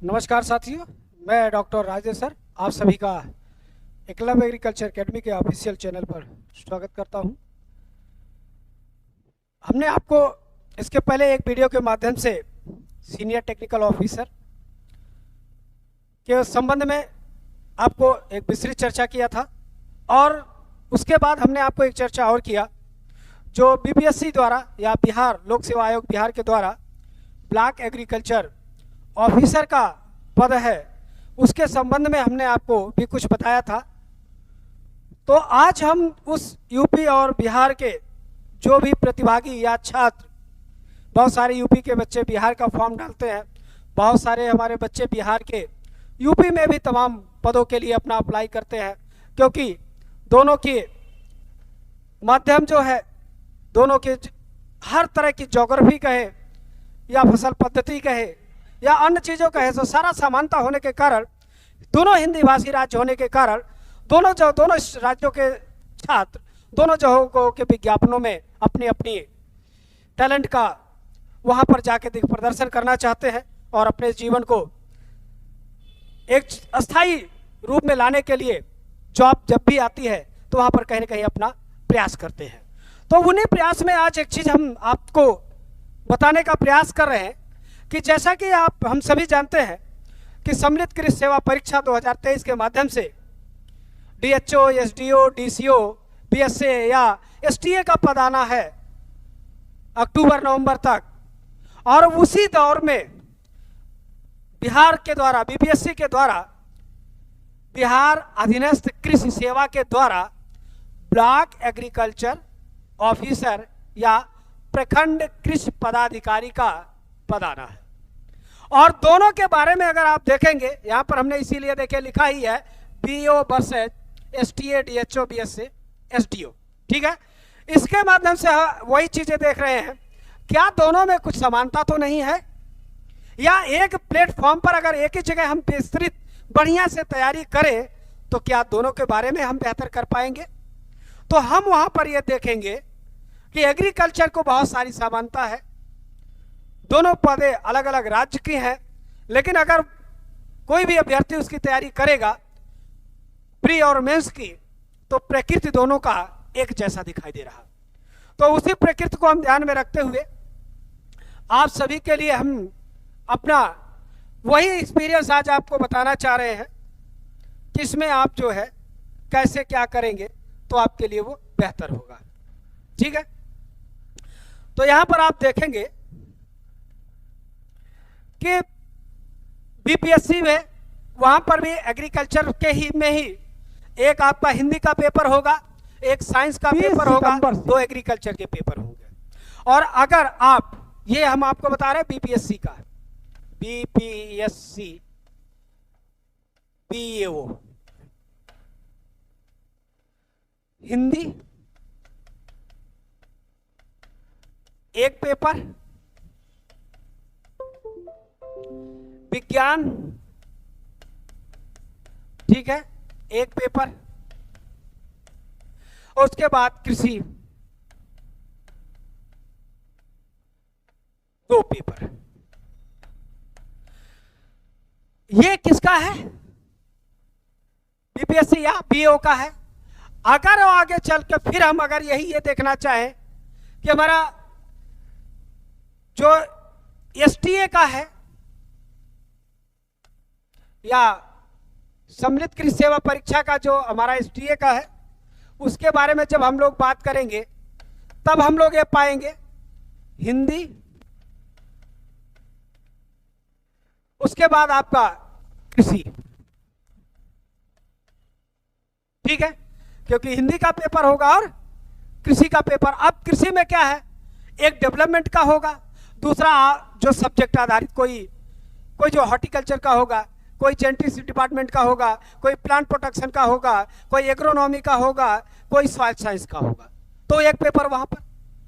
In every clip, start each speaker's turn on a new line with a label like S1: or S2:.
S1: नमस्कार साथियों, मैं डॉक्टर राजेश सर आप सभी का एकलव्य एग्रीकल्चर एकेडमी के ऑफिशियल चैनल पर स्वागत करता हूं। हमने आपको इसके पहले एक वीडियो के माध्यम से सीनियर टेक्निकल ऑफिसर के संबंध में आपको एक विस्तृत चर्चा किया था और उसके बाद हमने आपको एक चर्चा और किया जो बीपीएससी द्वारा या बिहार लोक सेवा आयोग बिहार के द्वारा ब्लॉक एग्रीकल्चर ऑफिसर का पद है, उसके संबंध में हमने आपको भी कुछ बताया था। तो आज हम उस यूपी और बिहार के जो भी प्रतिभागी या छात्र, बहुत सारे यूपी के बच्चे बिहार का फॉर्म डालते हैं, बहुत सारे हमारे बच्चे बिहार के यूपी में भी तमाम पदों के लिए अपना अप्लाई करते हैं, क्योंकि दोनों की माध्यम जो है, दोनों के हर तरह की ज्योग्राफी कहे या फसल पद्धति कहे या अन्य चीज़ों का है, तो सारा समानता होने के कारण, दोनों हिंदी भाषी राज्य होने के कारण दोनों राज्यों के छात्र दोनों जगहों के विज्ञापनों में अपनी अपनी टैलेंट का वहां पर जाके प्रदर्शन करना चाहते हैं और अपने जीवन को एक अस्थायी रूप में लाने के लिए जॉब जब भी आती है तो वहां पर कहीं ना कहीं अपना प्रयास करते हैं। तो उन्हीं प्रयास में आज एक चीज़ हम आपको बताने का प्रयास कर रहे हैं कि जैसा कि हम सभी जानते हैं कि सम्मिलित कृषि सेवा परीक्षा 2023 के माध्यम से डीएचओ, एसडीओ, डीसीओ, बीएसए या एसटीए का पद आना है अक्टूबर-नवंबर तक, और उसी दौर में बिहार के द्वारा बीपीएससी के द्वारा बिहार अधीनस्थ कृषि सेवा के द्वारा ब्लॉक एग्रीकल्चर ऑफिसर या प्रखंड कृषि पदाधिकारी का पद आना है। और दोनों के बारे में अगर आप देखेंगे, यहाँ पर हमने इसीलिए देखे लिखा ही है BO versus STA, DHO, BSA, SDO, ठीक है। इसके माध्यम से वही चीजें देख रहे हैं, क्या दोनों में कुछ समानता तो नहीं है, या एक प्लेटफॉर्म पर अगर एक ही जगह हम विस्तृत बढ़िया से तैयारी करें तो क्या दोनों के बारे में हम बेहतर कर पाएंगे। तो हम वहां पर यह देखेंगे कि एग्रीकल्चर को बहुत सारी समानता है, दोनों पदें अलग अलग राज्य की हैं, लेकिन अगर कोई भी अभ्यर्थी उसकी तैयारी करेगा प्री और मेंस की, तो प्रकृति दोनों का एक जैसा दिखाई दे रहा। तो उसी प्रकृति को हम ध्यान में रखते हुए आप सभी के लिए हम अपना वही एक्सपीरियंस आज आपको बताना चाह रहे हैं कि इसमें आप जो है कैसे क्या करेंगे तो आपके लिए वो बेहतर होगा, ठीक है। तो यहां पर आप देखेंगे कि बीपीएससी में वहां पर भी एग्रीकल्चर के ही में ही एक आपका हिंदी का पेपर होगा, एक साइंस का पेपर होगा, दो एग्रीकल्चर के पेपर होंगे। और अगर आप ये हम आपको बता रहे हैं बीपीएससी का, बीपीएससी बीएओ हिंदी एक पेपर, विज्ञान, ठीक है, एक पेपर, और उसके बाद कृषि दो पेपर। ये किसका है? बीपीएससी या बीओ का है। अगर आगे चल के फिर हम अगर यही ये देखना चाहें कि हमारा जो एसटीए का है या सम्मिलित कृषि सेवा परीक्षा का जो हमारा एसटीए का है, उसके बारे में जब हम लोग बात करेंगे तब हम लोग ये पाएंगे हिंदी, उसके बाद आपका कृषि, ठीक है, क्योंकि हिंदी का पेपर होगा और कृषि का पेपर। अब कृषि में क्या है, एक डेवलपमेंट का होगा, दूसरा जो सब्जेक्ट आधारित कोई जो हॉर्टिकल्चर का होगा, कोई जेनेटिक्स डिपार्टमेंट का होगा, कोई प्लांट प्रोटेक्शन का होगा, कोई एग्रोनॉमी का होगा, कोई सॉइल साइंस का होगा, तो एक पेपर वहां पर,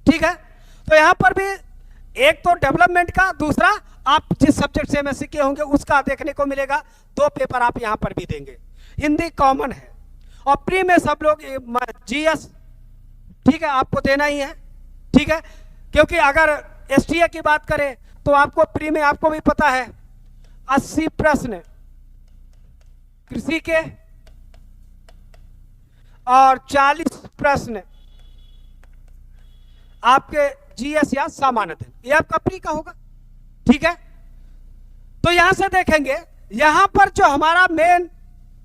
S1: ठीक है। तो यहां पर भी एक तो डेवलपमेंट का, दूसरा आप जिस सब्जेक्ट से एमएससी के होंगे उसका देखने को मिलेगा, दो पेपर आप यहां पर भी देंगे। हिंदी कॉमन है और प्री में सब लोग जीएस, ठीक है, आपको देना ही है, ठीक है, क्योंकि अगर एसटीए की बात करें तो आपको प्री में आपको भी पता है 80 प्रश्न कृषि के और 40 प्रश्न आपके जीएस या सामान्य अध्ययन, ये आपका प्री का होगा। ठीक है, तो यहां से देखेंगे, यहां पर जो हमारा मेन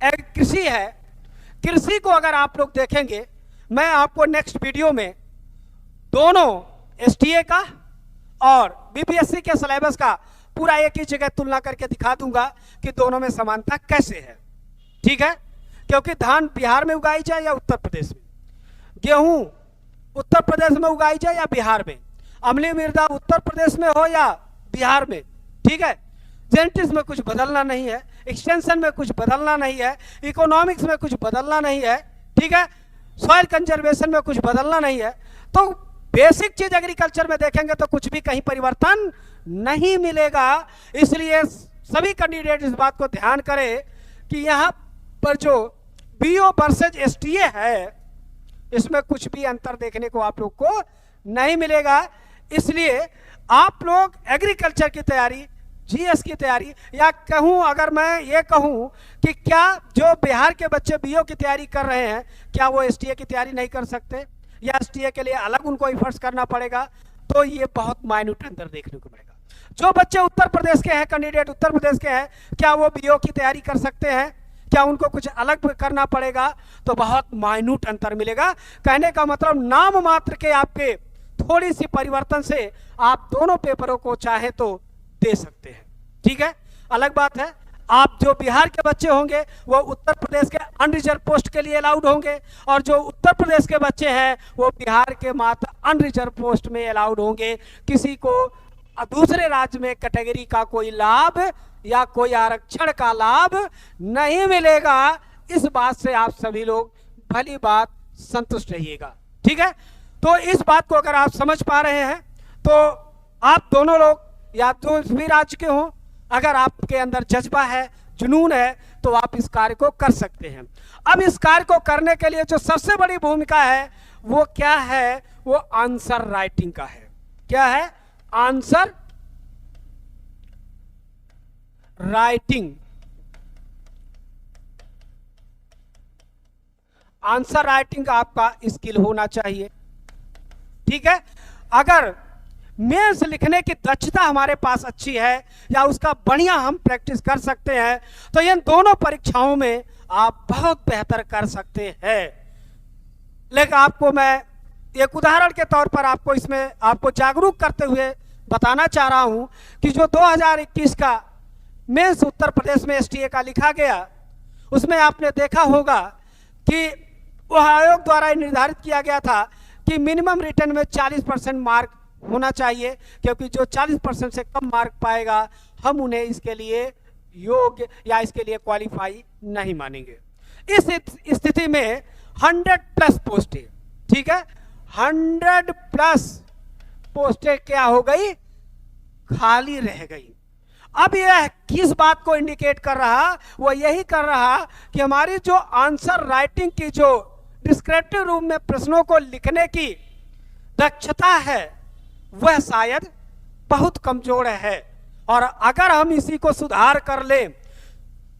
S1: कृषि है, कृषि को अगर आप लोग देखेंगे, मैं आपको नेक्स्ट वीडियो में दोनों एसटीए का और बीपीएससी के सिलेबस का पूरा एक ही जगह तुलना करके दिखा दूंगा कि दोनों में समानता कैसे है। ठीक है, क्योंकि धान बिहार में उगाई जाए या उत्तर प्रदेश में, गेहूं उत्तर प्रदेश में उगाई जाए या बिहार में, अम्लीय मृदा उत्तर प्रदेश में हो या बिहार में। ठीक है, जेनेटिक्स में कुछ बदलना नहीं है, एक्सटेंशन में कुछ बदलना नहीं है, इकोनॉमिक्स में कुछ बदलना नहीं है। ठीक है, सॉइल कंजर्वेशन में कुछ बदलना नहीं है। तो बेसिक चीज एग्रीकल्चर में देखेंगे तो कुछ भी कहीं परिवर्तन नहीं मिलेगा। इसलिए सभी कैंडिडेट इस बात को ध्यान करें कि यहाँ पर जो बीओ वर्सेज एसटीए है, इसमें कुछ भी अंतर देखने को आप लोग को नहीं मिलेगा। इसलिए आप लोग एग्रीकल्चर की तैयारी, जीएस की तैयारी, या कहूं अगर मैं ये कहूं कि क्या जो बिहार के बच्चे बीओ की तैयारी कर रहे हैं, क्या वो एसटीए की तैयारी नहीं कर सकते, या एसटीए के लिए अलग उनको एफर्ट्स करना पड़ेगा? तो ये बहुत माइन्यूट अंतर देखने को मिलेगा। जो बच्चे उत्तर प्रदेश के हैं, कैंडिडेट उत्तर प्रदेश के हैं, क्या वो बीओ की तैयारी कर सकते हैं? क्या उनको कुछ अलग करना पड़ेगा? तो बहुत माइन्यूट अंतर मिलेगा। कहने का मतलब नाम मात्र के आपके थोड़ी सी परिवर्तन से आप दोनों पेपरों को चाहे तो दे सकते हैं। ठीक है, अलग बात है आप जो बिहार के बच्चे होंगे वो उत्तर प्रदेश के अनरिजर्व पोस्ट के लिए अलाउड होंगे, और जो उत्तर प्रदेश के बच्चे हैं वो बिहार के मात्र अनरिजर्व पोस्ट में अलाउड होंगे। किसी को दूसरे राज्य में कैटेगरी का कोई लाभ या कोई आरक्षण का लाभ नहीं मिलेगा। इस बात से आप सभी लोग भली बात संतुष्ट रहिएगा। ठीक है, तो इस बात को अगर आप समझ पा रहे हैं तो आप दोनों लोग या जो भी राज्य के हों, अगर आपके अंदर जज्बा है, जुनून है, तो आप इस कार्य को कर सकते हैं। अब इस कार्य को करने के लिए जो सबसे बड़ी भूमिका है वो क्या है? वो आंसर राइटिंग का है। क्या है? Answer writing. आंसर राइटिंग का आपका स्किल होना चाहिए। ठीक है, अगर मेंस लिखने की दक्षता हमारे पास अच्छी है या उसका बढ़िया हम प्रैक्टिस कर सकते हैं, तो इन दोनों परीक्षाओं में आप बहुत बेहतर कर सकते हैं। लेकिन आपको मैं एक उदाहरण के तौर पर आपको इसमें आपको जागरूक करते हुए बताना चाह रहा हूं कि जो 2021 का मेंस उत्तर प्रदेश में एसटीए का लिखा गया, उसमें आपने देखा होगा कि वह आयोग द्वारा निर्धारित किया गया था कि मिनिमम रिटर्न में 40% मार्क होना चाहिए, क्योंकि जो 40% से कम मार्क पाएगा हम उन्हें इसके लिए योग्य या इसके लिए क्वालिफाई नहीं मानेंगे। इस स्थिति में 100+ पोस्टें, ठीक है, 100+ पोस्टें क्या हो गई? खाली रह गई। अब यह किस बात को इंडिकेट कर रहा? वो यही कर रहा कि हमारी जो आंसर राइटिंग की जो डिस्क्रिप्टिव रूप में प्रश्नों को लिखने की दक्षता है वह शायद बहुत कमजोर है, और अगर हम इसी को सुधार कर लें,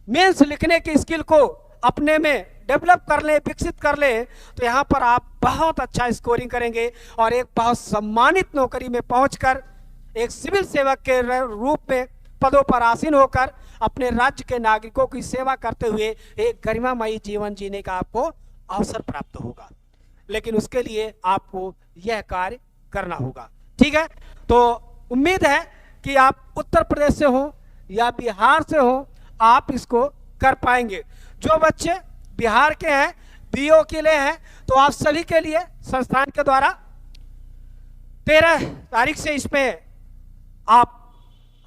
S1: मेंस लिखने की स्किल को अपने में डेवलप कर लें, विकसित कर लें, तो यहाँ पर आप बहुत अच्छा स्कोरिंग करेंगे और एक बहुत सम्मानित नौकरी में पहुंचकर एक सिविल सेवक के रूप में पदों पर आसीन होकर अपने राज्य के नागरिकों की सेवा करते हुए एक गरिमामयी जीवन जीने का आपको अवसर प्राप्त होगा। लेकिन उसके लिए आपको यह कार्य करना होगा। ठीक है, तो उम्मीद है कि आप उत्तर प्रदेश से हो या बिहार से हो, आप इसको कर पाएंगे। जो बच्चे बिहार के हैं, बीओ के लिए हैं, तो आप सभी के लिए संस्थान के द्वारा 13 तारीख से इसमें आप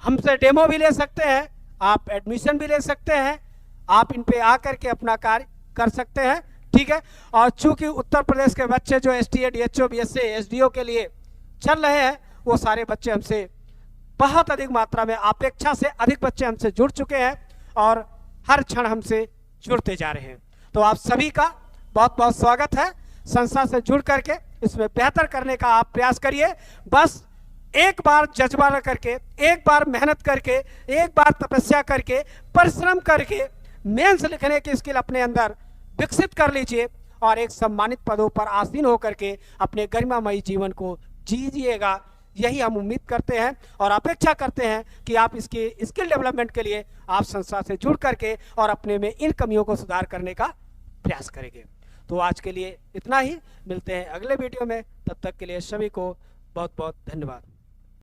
S1: हमसे डेमो भी ले सकते हैं, आप एडमिशन भी ले सकते हैं, आप इन पे आकर के अपना कार्य कर सकते हैं। ठीक है, और चूंकि उत्तर प्रदेश के बच्चे जो एसटीए, डीएचओ, बीएससी, एसडीओ के लिए चल रहे हैं, वो सारे बच्चे हमसे बहुत अधिक मात्रा में, अपेक्षा से अधिक बच्चे हमसे जुड़ चुके हैं और हर क्षण हमसे जुड़ते जा रहे हैं। तो आप सभी का बहुत बहुत स्वागत है। संस्था से जुड़ करके इसमें बेहतर करने का आप प्रयास करिए। बस एक बार जज्बा करके, एक बार मेहनत करके, एक बार तपस्या करके, परिश्रम करके मेंस लिखने की स्किल अपने अंदर विकसित कर लीजिए और एक सम्मानित पदों पर आसीन होकर के अपने गरिमामयी जीवन को जीजिएगा। यही हम उम्मीद करते हैं और अपेक्षा करते हैं कि आप इसके स्किल डेवलपमेंट के लिए आप संस्था से जुड़ करके और अपने में इन कमियों को सुधार करने का प्रयास करेंगे। तो आज के लिए इतना ही, मिलते हैं अगले वीडियो में। तब तक के लिए सभी को बहुत बहुत धन्यवाद।